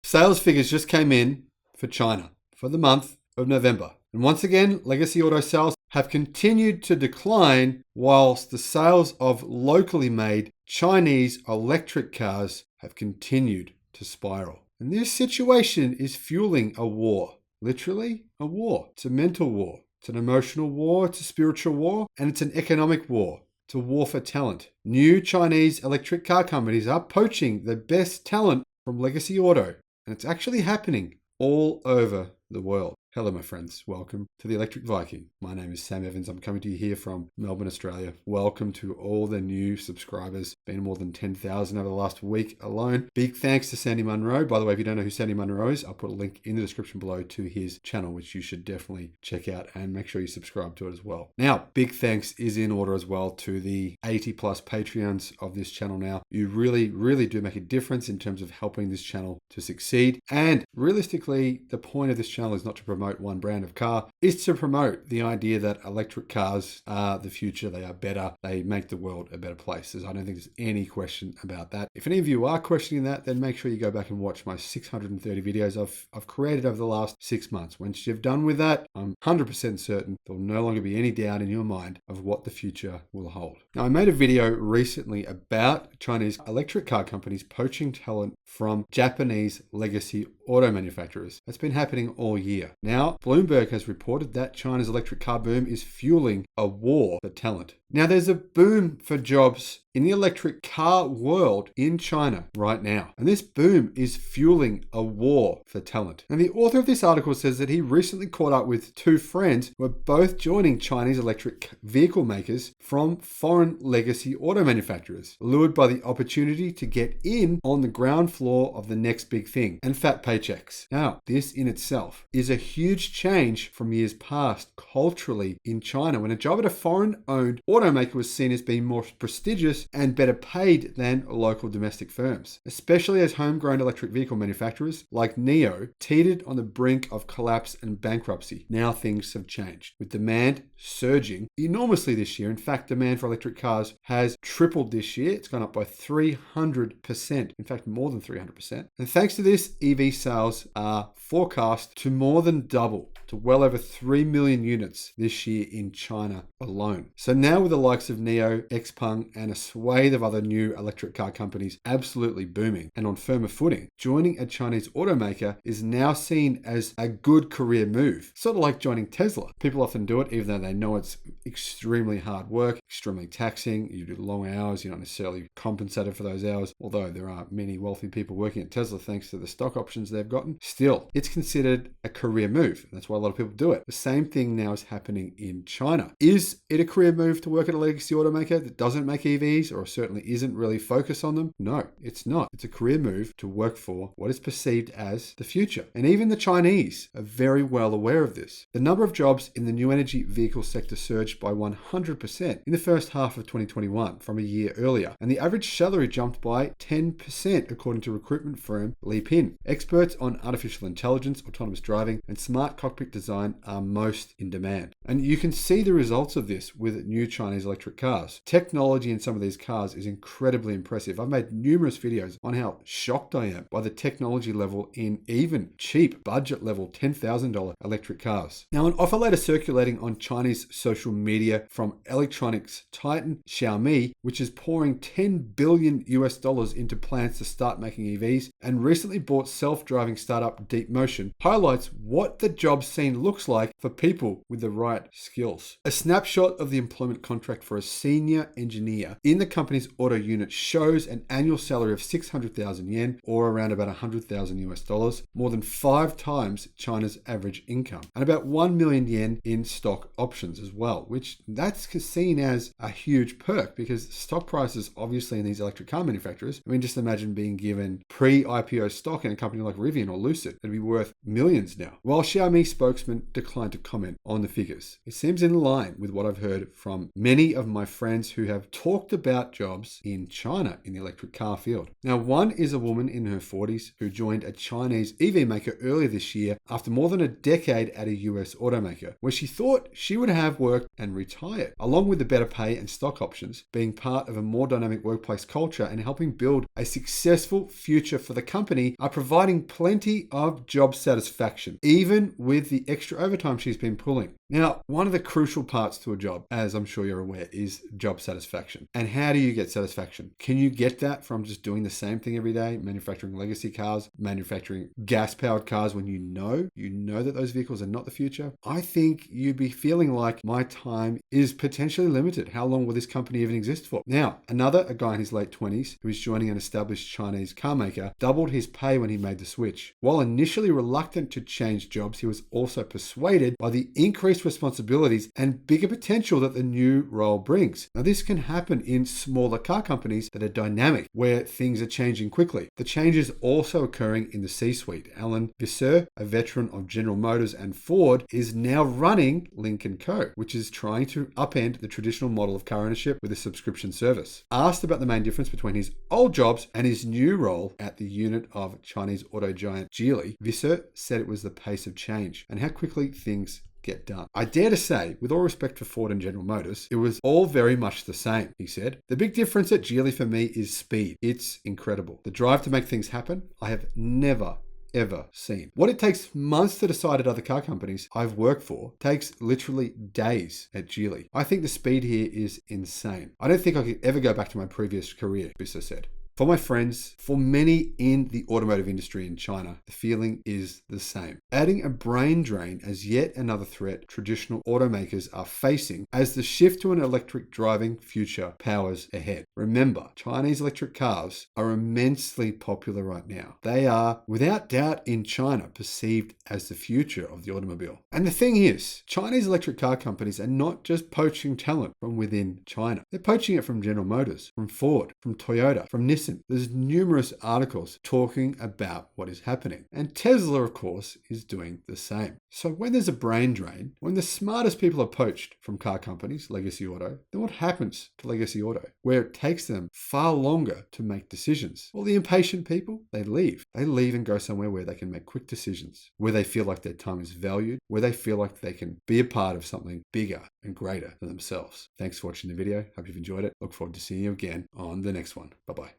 Sales figures just came in for China for the month of November. And once again, legacy auto sales have continued to decline whilst the sales of locally made Chinese electric cars have continued to spiral. And this situation is fueling a war. Literally, a war. It's a mental war. It's an emotional war. It's a spiritual war. And it's an economic war. It's a war for talent. New Chinese electric car companies are poaching the best talent from legacy auto. And it's actually happening all over the world. Hello, my friends. Welcome to the Electric Viking. My name is Sam Evans. I'm coming to you here from Melbourne, Australia. Welcome to all the new subscribers. Been more than 10,000 over the last week alone. Big thanks to Sandy Munro. By the way, if you don't know who Sandy Munro is, I'll put a link in the description below to his channel, which you should definitely check out and make sure you subscribe to it as well. Now, big thanks is in order as well to the 80 plus Patreons of this channel now. You really, really do make a difference in terms of helping this channel to succeed. And realistically, the point of this channel is not to promote one brand of car, is to promote the idea that electric cars are the future. They are better. They make the world a better place. I don't think there's any question about that. If any of you are questioning that, then make sure you go back and watch my 630 videos I've created over the last 6 months. Once you've done with that, I'm 100% certain there will no longer be any doubt in your mind of what the future will hold. Now, I made a video recently about Chinese electric car companies poaching talent from Japanese legacy auto manufacturers. That's been happening all year. Now, Bloomberg has reported that China's electric car boom is fueling a war for talent. Now, there's a boom for jobs in the electric car world in China right now. And this boom is fueling a war for talent. And the author of this article says that he recently caught up with two friends who are both joining Chinese electric vehicle makers from foreign legacy auto manufacturers, lured by the opportunity to get in on the ground floor of the next big thing and fat paychecks. Now, this in itself is a huge change from years past culturally in China, when a job at a foreign-owned automaker was seen as being more prestigious and better paid than local domestic firms, especially as homegrown electric vehicle manufacturers like NIO teetered on the brink of collapse and bankruptcy. Now things have changed, with demand surging enormously this year. In fact, demand for electric cars has tripled this year. It's gone up by 300%, in fact, more than 300%. And thanks to this, EV sales are forecast to more than double to well over 3 million units this year in China alone. So now with the likes of NIO, Xpeng, and a swathe of other new electric car companies absolutely booming and on firmer footing, joining a Chinese automaker is now seen as a good career move. Sort of like joining Tesla. People often do it even though they know it's extremely hard work, extremely taxing. You do long hours, you're not necessarily compensated for those hours, although there are many wealthy people working at Tesla thanks to the stock options they've gotten. Still, it's considered a career move. That's why a lot of people do it. The same thing now is happening in China. Is it a career move to work at a legacy automaker that doesn't make EVs or certainly isn't really focused on them? No, it's not. It's a career move to work for what is perceived as the future. And even the Chinese are very well aware of this. The number of jobs in the new energy vehicle sector surged by 100% in the first half of 2021 from a year earlier, and the average salary jumped by 10% according to recruitment firm Lipin. Experts on artificial intelligence, autonomous driving, and smart cockpit design are most in demand. And you can see the results of this with new Chinese electric cars. Technology in some of these cars is incredibly impressive. I've made numerous videos on how shocked I am by the technology level in even cheap budget level $10,000 electric cars. Now, an offer letter circulating on Chinese social media from electronics titan Xiaomi, which is pouring $10 billion into plans to start making EVs, and recently bought self-driving startup DeepMotion, highlights what the job scene looks like for people with the right skills. A snapshot of the employment contract for a senior engineer in the company's auto unit shows an annual salary of 600,000 yen, or around about $100,000, more than 5 times China's average income, and about 1 million yen in stock options as well, which that's seen as a huge perk because stock prices obviously in these electric car manufacturers, I mean, just imagine being given pre-IPO stock in a company like Rivian or Lucid. It'd be worth millions now. While Xiaomi spoke spokesman declined to comment on the figures. It seems in line with what I've heard from many of my friends who have talked about jobs in China in the electric car field. Now, one is a woman in her 40s who joined a Chinese EV maker earlier this year after more than a decade at a US automaker, where she thought she would have worked and retired, along with the better pay and stock options, being part of a more dynamic workplace culture and helping build a successful future for the company are providing plenty of job satisfaction, even with the extra overtime she's been pulling. Now, one of the crucial parts to a job, as I'm sure you're aware, is job satisfaction. And how do you get satisfaction? Can you get that from just doing the same thing every day, manufacturing legacy cars, manufacturing gas-powered cars when you know that those vehicles are not the future? I think you'd be feeling like my time is potentially limited. How long will this company even exist for? Now, a guy in his late 20s who is joining an established Chinese car maker, doubled his pay when he made the switch. While initially reluctant to change jobs, he was also persuaded by the increased responsibilities and bigger potential that the new role brings. Now, this can happen in smaller car companies that are dynamic, where things are changing quickly. The change is also occurring in the C-suite. Alan Visser, a veteran of General Motors and Ford, is now running Lynk & Co, which is trying to upend the traditional model of car ownership with a subscription service. Asked about the main difference between his old jobs and his new role at the unit of Chinese auto giant Geely, Visser said it was the pace of change and how quickly things get done. I dare to say, with all respect for Ford and General Motors, it was all very much the same, he said. The big difference at Geely for me is speed. It's incredible. The drive to make things happen, I have never seen. What it takes months to decide at other car companies I've worked for takes literally days at Geely. I think the speed here is insane. I don't think I could ever go back to my previous career, Visser said. For my friends, for many in the automotive industry in China, the feeling is the same. Adding a brain drain as yet another threat traditional automakers are facing as the shift to an electric driving future powers ahead. Remember, Chinese electric cars are immensely popular right now. They are, without doubt, in China, perceived as the future of the automobile. And the thing is, Chinese electric car companies are not just poaching talent from within China. They're poaching it from General Motors, from Ford, from Toyota, from Nissan. There's numerous articles talking about what is happening. And Tesla, of course, is doing the same. So when there's a brain drain, when the smartest people are poached from car companies, Legacy Auto, then what happens to Legacy Auto? Where it takes them far longer to make decisions. Well, the impatient people, they leave. They leave and go somewhere where they can make quick decisions, where they feel like their time is valued, where they feel like they can be a part of something bigger and greater than themselves. Thanks for watching the video. Hope you've enjoyed it. Look forward to seeing you again on the next one. Bye-bye.